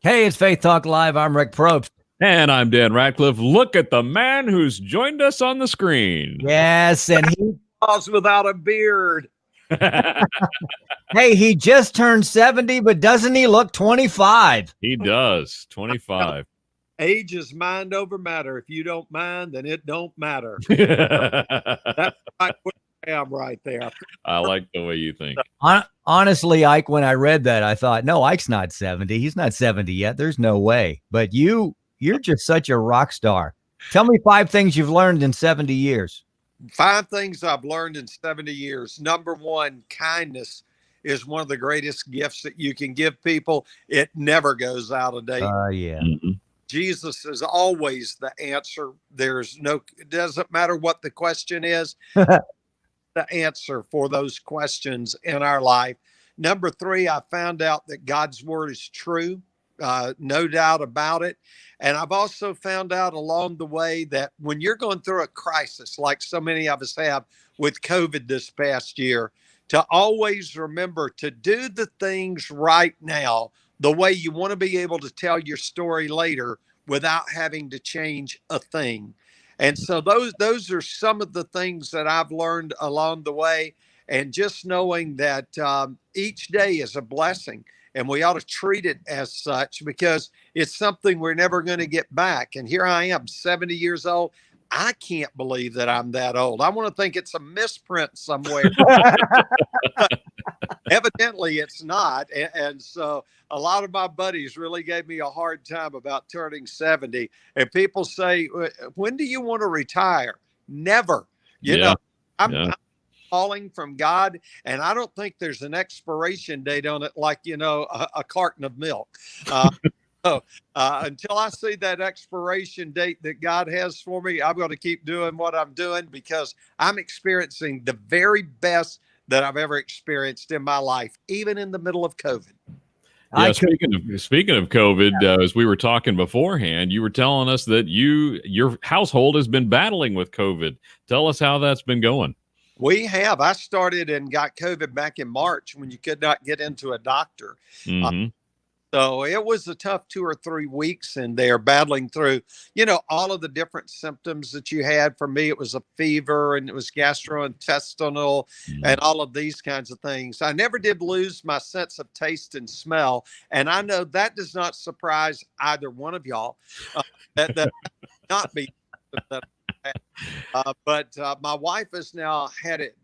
Hey, it's Faith Talk Live. I'm Rick Probst. And I'm Dan Ratcliffe. Look at the man who's joined us on the screen. Yes, and he without a beard. hey, he just turned 70, but doesn't he look 25? He does. 25. Age is mind over matter. If you don't mind, then it don't matter. That's right where I am right there. I like the way you think. Honestly, Ike, when I read that, I thought, no, Ike's not 70. He's not 70 yet. There's no way. But you're just such a rock star. Tell me 5 things you've learned in 70 years. 5 things I've learned in 70 years. Number 1, kindness is one of the greatest gifts that you can give people. It never goes out of date. Yeah. Mm-hmm. Jesus is always the answer. It doesn't matter what the question is, the answer for those questions in our life. Number 3, I found out that God's word is true. No doubt about it. And I've also found out along the way that when you're going through a crisis, like so many of us have with COVID this past year, to always remember to do the things right now the way you want to be able to tell your story later without having to change a thing. And so those are some of the things that I've learned along the way. And just knowing that each day is a blessing. And we ought to treat it as such because it's something we're never going to get back. And here I am, 70 years old. I can't believe that I'm that old. I want to think it's a misprint somewhere. Evidently, it's not. And so a lot of my buddies really gave me a hard time about turning 70. And people say, when do you want to retire? Never. You know, I'm calling from God, and I don't think there's an expiration date on it like, a carton of milk. Until I see that expiration date that God has for me, I'm going to keep doing what I'm doing because I'm experiencing the very best that I've ever experienced in my life, even in the middle of COVID. Yeah, speaking of COVID, as we were talking beforehand, you were telling us that your household has been battling with COVID. Tell us how that's been going. We have. I started and got COVID back in March when you could not get into a doctor. Mm-hmm. So it was a tough 2 or 3 weeks, and they're battling through, all of the different symptoms that you had. For me, it was a fever, and it was gastrointestinal, and all of these kinds of things. I never did lose my sense of taste and smell, and I know that does not surprise either one of y'all. That not be. But my wife has now had it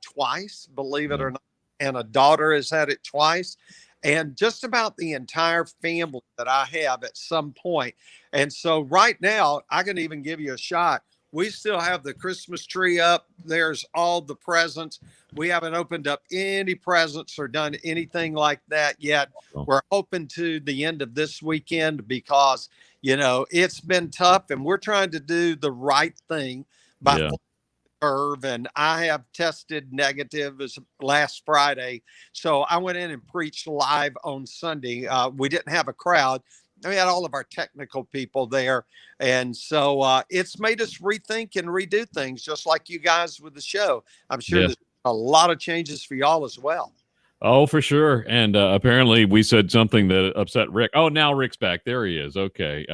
twice, believe it or not, and a daughter has had it twice. And just about the entire family that I have at some point. And so right now, I can even give you a shot. We still have the Christmas tree up. There's all the presents. We haven't opened up any presents or done anything like that yet. We're hoping to the end of this weekend because, it's been tough and we're trying to do the right thing by curve, and I have tested negative as last Friday. So I went in and preached live on Sunday. We didn't have a crowd. We had all of our technical people there. And so it's made us rethink and redo things, just like you guys with the show. I'm sure there's a lot of changes for y'all as well. Oh, for sure. And apparently we said something that upset Rick. Oh, now Rick's back. There he is. Okay.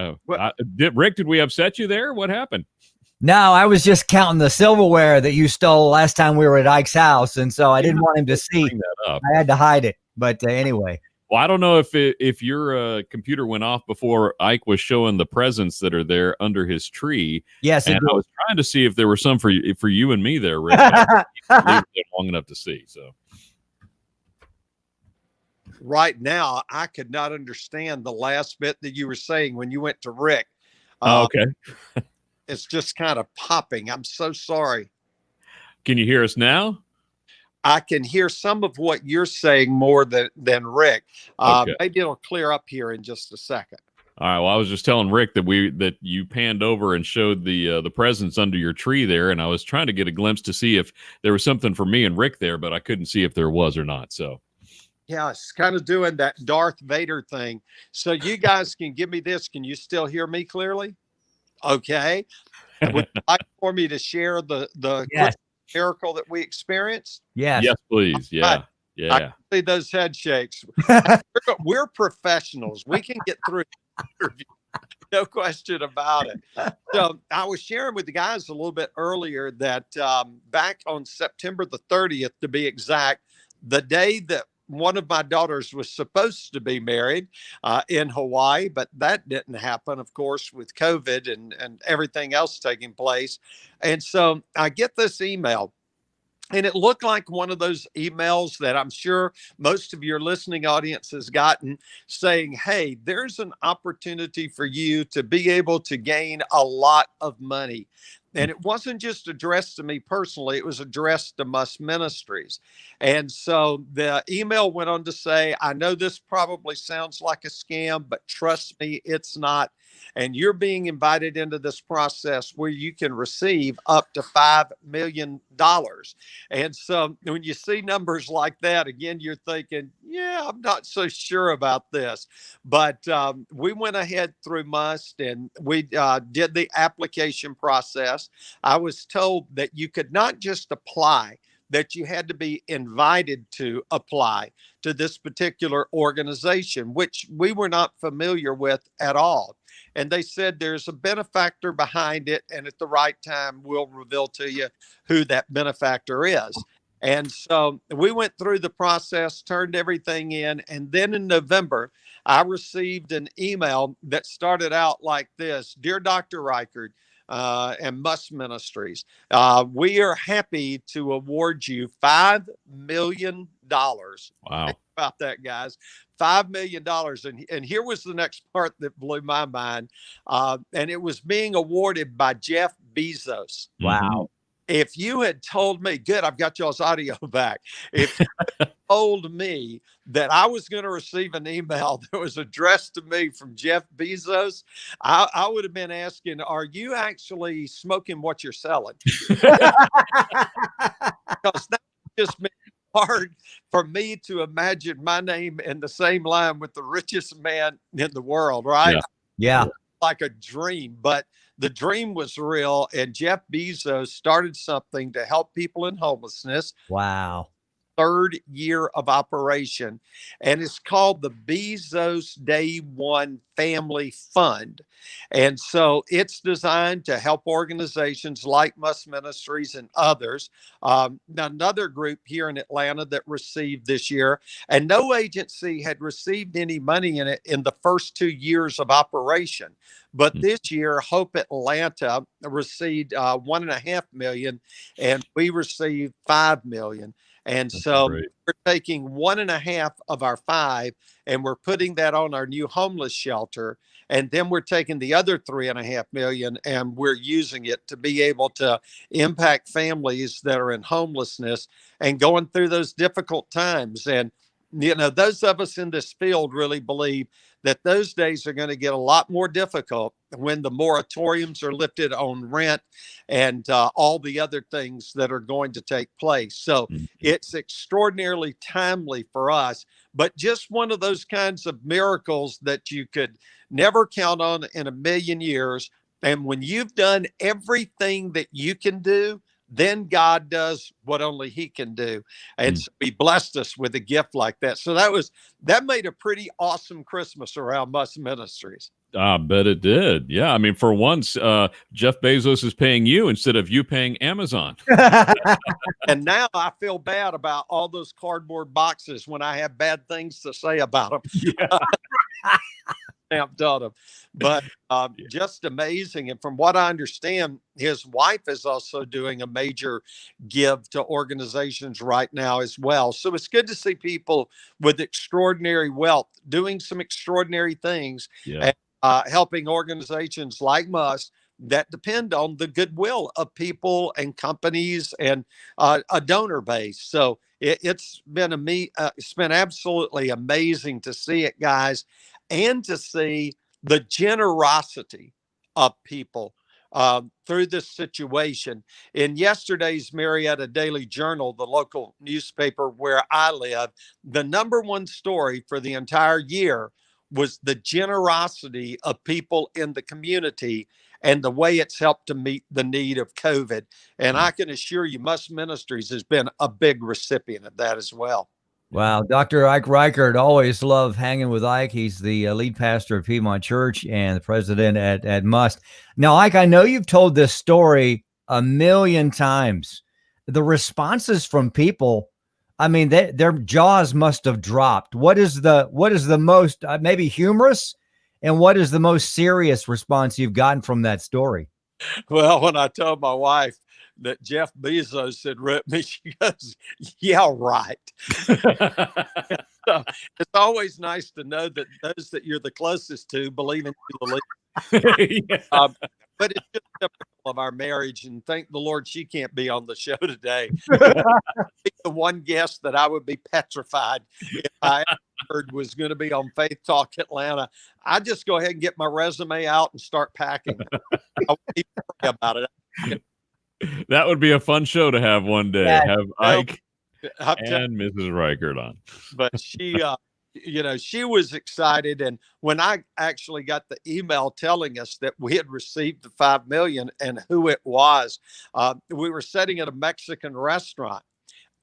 Rick, did we upset you there? What happened? No, I was just counting the silverware that you stole last time we were at Ike's house, and so I didn't want him to see. I had to hide it, but anyway. Well, I don't know if your computer went off before Ike was showing the presents that are there under his tree. Yes, and I was trying to see if there were some for you and me there, Rick. Long enough to see. So right now, I could not understand the last bit that you were saying when you went to Rick. Okay. It's just kind of popping. I'm so sorry. Can you hear us now? I can hear some of what you're saying more than Rick. Maybe it'll clear up here in just a second. All right. Well, I was just telling Rick that you panned over and showed the presents under your tree there, and I was trying to get a glimpse to see if there was something for me and Rick there, but I couldn't see if there was or not. So. Yeah, it's kind of doing that Darth Vader thing. So you guys can give me this. Can you still hear me clearly? Okay. Would you like for me to share the miracle that we experienced? Yes. Yes, please. Yeah. Yeah. See those head shakes. We're professionals. We can get through the interview. No question about it. So I was sharing with the guys a little bit earlier that back on September the 30th, to be exact, the day that one of my daughters was supposed to be married in Hawaii, but that didn't happen, of course, with COVID and everything else taking place. And so I get this email. And it looked like one of those emails that I'm sure most of your listening audience has gotten, saying, hey, there's an opportunity for you to be able to gain a lot of money. And it wasn't just addressed to me personally, it was addressed to Must Ministries. And so the email went on to say, I know this probably sounds like a scam, but trust me, it's not. And you're being invited into this process where you can receive up to $5 million. And so when you see numbers like that, again, you're thinking, yeah, I'm not so sure about this. But we went ahead through Must and we did the application process. I was told that you could not just apply, that you had to be invited to apply to this particular organization, which we were not familiar with at all. And they said there's a benefactor behind it, and at the right time, we'll reveal to you who that benefactor is. And so we went through the process, turned everything in, and then in November, I received an email that started out like this: Dear Dr. Reighard, and Must Ministries, we are happy to award you $5 million. Wow. Think about that, guys. $5 million. And here was the next part that blew my mind. And it was being awarded by Jeff Bezos. Wow. If you had told me, good, I've got y'all's audio back. If you had told me that I was going to receive an email that was addressed to me from Jeff Bezos, I would have been asking, are you actually smoking what you're selling? Because that just made it hard for me to imagine my name in the same line with the richest man in the world, right? Yeah. Like a dream, but the dream was real. And Jeff Bezos started something to help people in homelessness. Wow. Third year of operation, and it's called the Bezos Day One Family Fund. And so it's designed to help organizations like Must Ministries and others. Another group here in Atlanta that received this year, and no agency had received any money in it in the first 2 years of operation. But this year, Hope Atlanta received 1.5 million, and we received 5 million. And so we're taking 1.5 of our 5, and we're putting that on our new homeless shelter. And then we're taking the other 3.5 million, and we're using it to be able to impact families that are in homelessness and going through those difficult times. And, you know, those of us in this field really believe that those days are going to get a lot more difficult when the moratoriums are lifted on rent and all the other things that are going to take place. So it's extraordinarily timely for us, but just one of those kinds of miracles that you could never count on in a million years. And when you've done everything that you can do, then God does what only he can do. And so he blessed us with a gift like that. So that made a pretty awesome Christmas around Must Ministries. I bet it did. Yeah. I mean, for once, Jeff Bezos is paying you instead of you paying Amazon. And now I feel bad about all those cardboard boxes when I have bad things to say about them. Yeah. But just amazing. And from what I understand, his wife is also doing a major give to organizations right now as well. So it's good to see people with extraordinary wealth doing some extraordinary things and helping organizations like Must that depend on the goodwill of people and companies and a donor base. So it's been absolutely amazing to see it, guys, and to see the generosity of people through this situation. In yesterday's Marietta Daily Journal, the local newspaper where I live, the number one story for the entire year was the generosity of people in the community and the way it's helped to meet the need of COVID. And I can assure you, Must Ministries has been a big recipient of that as well. Wow, Dr. Ike Reichard, always love hanging with Ike. He's the lead pastor of Piedmont Church and the president at Must. Now, Ike, I know you've told this story a million times. The responses from people, I mean, their jaws must have dropped. What is the most maybe humorous, and what is the most serious response you've gotten from that story? Well, when I told my wife that Jeff Bezos had written me, she goes, "Yeah, right." So it's always nice to know that those that you're the closest to believe in you believe. Yeah. But it's just typical of our marriage, and thank the Lord she can't be on the show today. The one guest that I would be petrified if I heard was going to be on Faith Talk Atlanta. I just go ahead and get my resume out and start packing. I won't even worry about it. That would be a fun show to have one day. Yeah. Have Ike I'm telling and Mrs. Reichard on. but she she was excited, and when I actually got the email telling us that we had received the 5 million and who it was, we were sitting at a Mexican restaurant,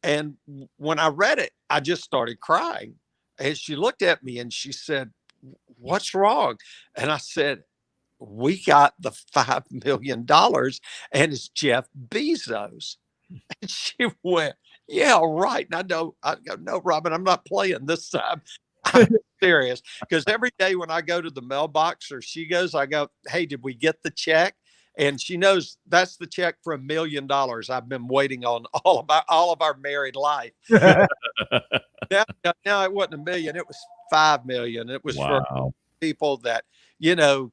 and when I read it, I just started crying, and she looked at me and she said, "What's wrong?" And I said, "We got the $5 million, and it's Jeff Bezos." And she went, "Yeah, right." And I go, "No, Robin, I'm not playing this time." I'm serious. Because every day when I go to the mailbox or she goes, I go, "Hey, did we get the check?" And she knows that's the check for $1 million I've been waiting on all of our married life. Now it wasn't 1 million, it was 5 million. It was for Wow. people that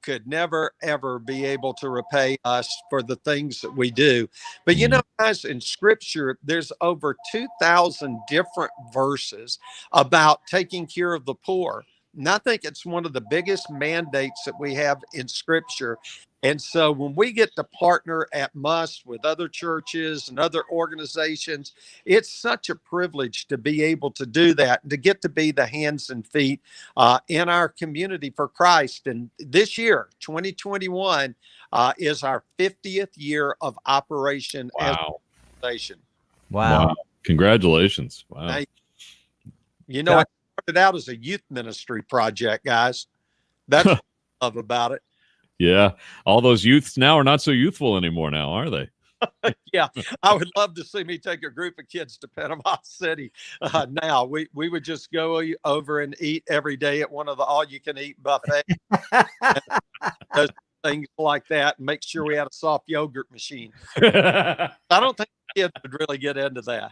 could never ever be able to repay us for the things that we do. But guys, in scripture there's over 2,000 different verses about taking care of the poor, and I think it's one of the biggest mandates that we have in scripture. And so when we get to partner at Must with other churches and other organizations, it's such a privilege to be able to do that and to get to be the hands and feet in our community for Christ. And this year, 2021, is our 50th year of operation as an Wow. organization. Wow. Congratulations. Wow. Now, it started out as a youth ministry project, guys. That's what I love about it. Yeah. All those youths now are not so youthful anymore now, are they? Yeah, I would love to see me take a group of kids to Panama City. Now we would just go over and eat every day at one of the all-you-can-eat buffets, those things like that, and make sure we had a soft yogurt machine. I don't think kids would really get into that.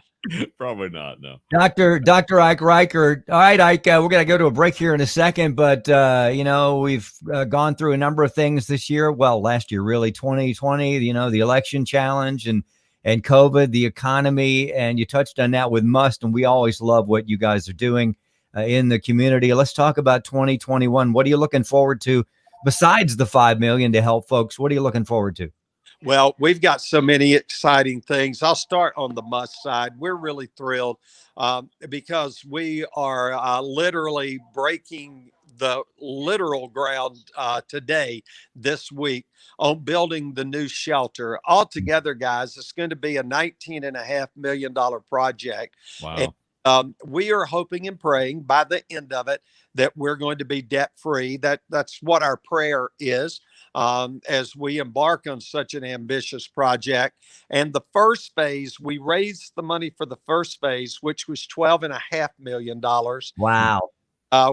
Probably not. No. Dr. Ike Reichard. All right, Ike, we're going to go to a break here in a second, but we've gone through a number of things this year. Well, last year, really, 2020, the election challenge and COVID, the economy, and you touched on that with Must, and we always love what you guys are doing in the community. Let's talk about 2021. What are you looking forward to besides the 5 million to help folks? What are you looking forward to? Well, we've got so many exciting things. I'll start on the Must side. We're really thrilled because we are literally breaking the literal ground today, this week, on building the new shelter. Altogether, guys, it's going to be a $19.5 million project. Wow. And we are hoping and praying by the end of it that we're going to be debt free. That's what our prayer is. As we embark on such an ambitious project. And the first phase, we raised the money for the first phase, which was $12.5 million. Wow.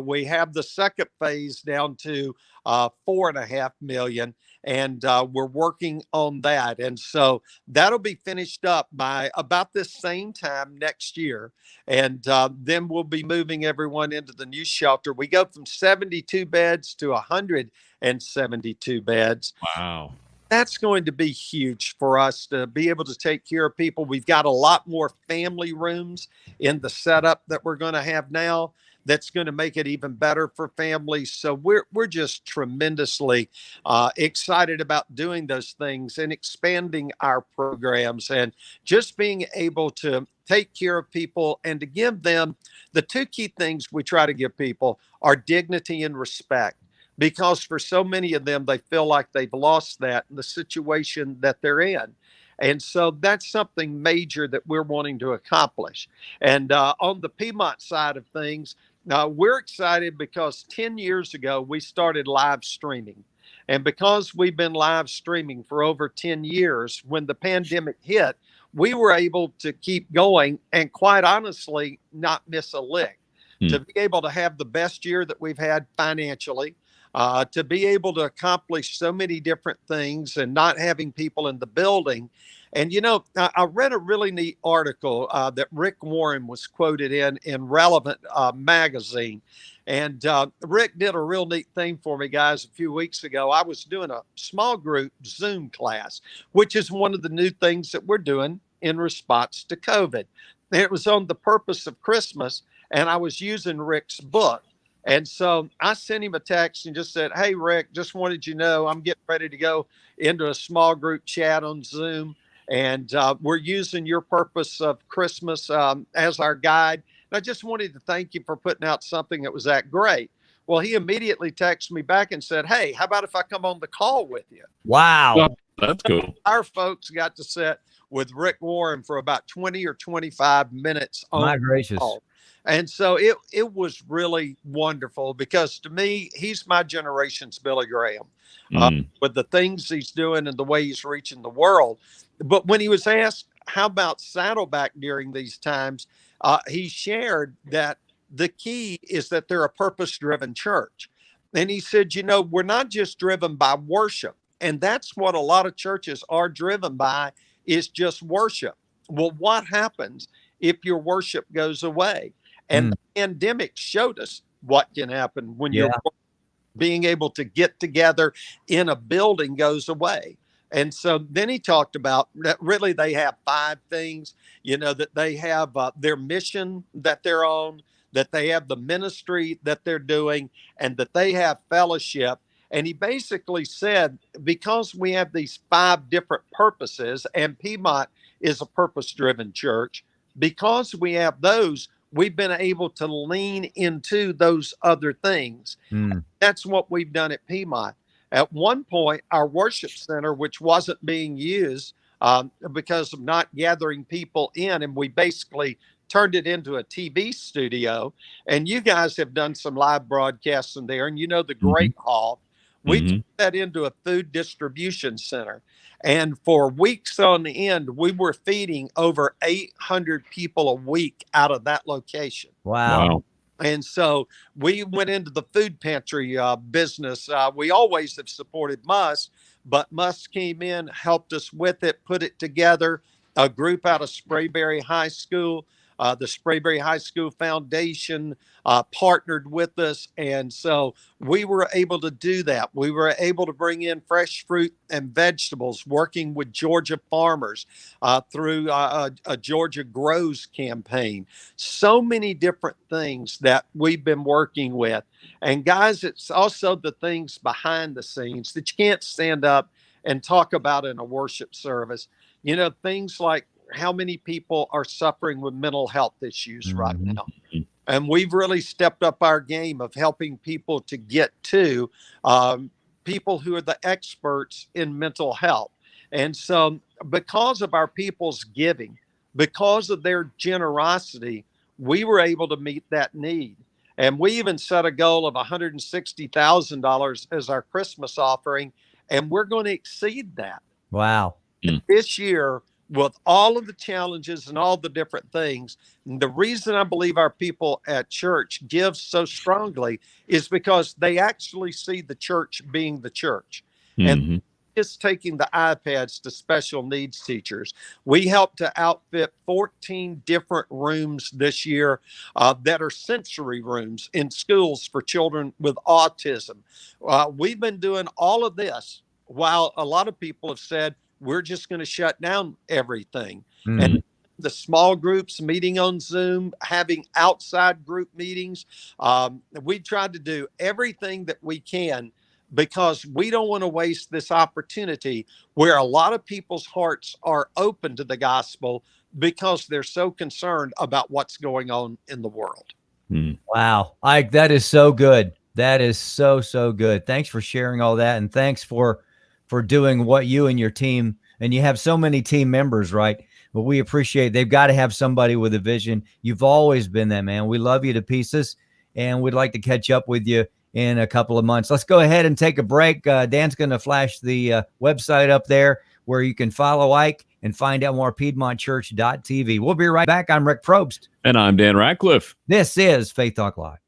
We have the second phase down to $4.5 million, and we're working on that. And so that'll be finished up by about this same time next year. And then we'll be moving everyone into the new shelter. We go from 72 beds to 172 beds. Wow. That's going to be huge for us to be able to take care of people. We've got a lot more family rooms in the setup that we're going to have now. That's going to make it even better for families. So we're just tremendously excited about doing those things and expanding our programs and just being able to take care of people and to give them the two key things we try to give people are dignity and respect. Because for so many of them, they feel like they've lost that in the situation that they're in. And so that's something major that we're wanting to accomplish. And on the Piedmont side of things, we're excited because 10 years ago, we started live streaming. And because we've been live streaming for over 10 years, when the pandemic hit, we were able to keep going and, quite honestly, not miss a lick. To be able to have the best year that we've had financially, to be able to accomplish so many different things and not having people in the building. And, I read a really neat article that Rick Warren was quoted in Relevant magazine. And Rick did a real neat thing for me, guys, a few weeks ago. I was doing a small group Zoom class, which is one of the new things that we're doing in response to COVID. And it was on the purpose of Christmas, and I was using Rick's book. And so I sent him a text and just said, "Hey, Rick, just wanted you to know I'm getting ready to go into a small group chat on Zoom. And we're using your purpose of Christmas as our guide. And I just wanted to thank you for putting out something that was that great." Well, he immediately texted me back and said, "Hey, how about if I come on the call with you?" Wow. Oh, that's cool. Our folks got to sit with Rick Warren for about 20 or 25 minutes on My gracious. the call. And so it was really wonderful because to me, he's my generation's Billy Graham with the things he's doing and the way he's reaching the world. But when he was asked, how about Saddleback during these times, he shared that the key is that they're a purpose-driven church. And he said, we're not just driven by worship. And that's what a lot of churches are driven by, is just worship. Well, what happens if your worship goes away? And the pandemic showed us what can happen when you're being able to get together in a building goes away. And so then he talked about that really they have 5 things, that they have their mission that they're on, that they have the ministry that they're doing, and that they have fellowship. And he basically said, because we have these 5 different purposes, and Piedmont is a purpose-driven church, because we have those, we've been able to lean into those other things. That's what we've done at Piedmont. At one point, our worship center, which wasn't being used because of not gathering people in, and we basically turned it into a TV studio. And you guys have done some live broadcasts in there, and the Great Hall. We turned that into a food distribution center. And for weeks on end, we were feeding over 800 people a week out of that location. Wow. And so we went into the food pantry business. We always have supported Musk, but Musk came in, helped us with it, put it together. A group out of Sprayberry High School, the Sprayberry High School Foundation partnered with us. And so we were able to do that. We were able to bring in fresh fruit and vegetables, working with Georgia farmers through a Georgia Grows campaign. So many different things that we've been working with. And guys, it's also the things behind the scenes that you can't stand up and talk about in a worship service. Things like how many people are suffering with mental health issues right now. And we've really stepped up our game of helping people to get to people who are the experts in mental health. And so because of our people's giving, because of their generosity, we were able to meet that need. And we even set a goal of $160,000 as our Christmas offering, and we're going to exceed that. Wow. This year, with all of the challenges and all the different things, the reason I believe our people at church give so strongly is because they actually see the church being the church. And it's taking the iPads to special needs teachers. We helped to outfit 14 different rooms this year that are sensory rooms in schools for children with autism. We've been doing all of this while a lot of people have said, we're just going to shut down everything. And the small groups meeting on Zoom, having outside group meetings. We tried to do everything that we can because we don't want to waste this opportunity where a lot of people's hearts are open to the gospel because they're so concerned about what's going on in the world. Wow. Ike, that is so good. That is so good. Thanks for sharing all that. And thanks for doing what you and your team and you have so many team members, right? But we appreciate they've got to have somebody with a vision. You've always been that, man. We love you to pieces, and we'd like to catch up with you in a couple of months. Let's go ahead and take a break. Dan's going to flash the website up there where you can follow Ike and find out more, PiedmontChurch.tv. We'll be right back. I'm Rick Probst. And I'm Dan Ratcliffe. This is Faith Talk Live.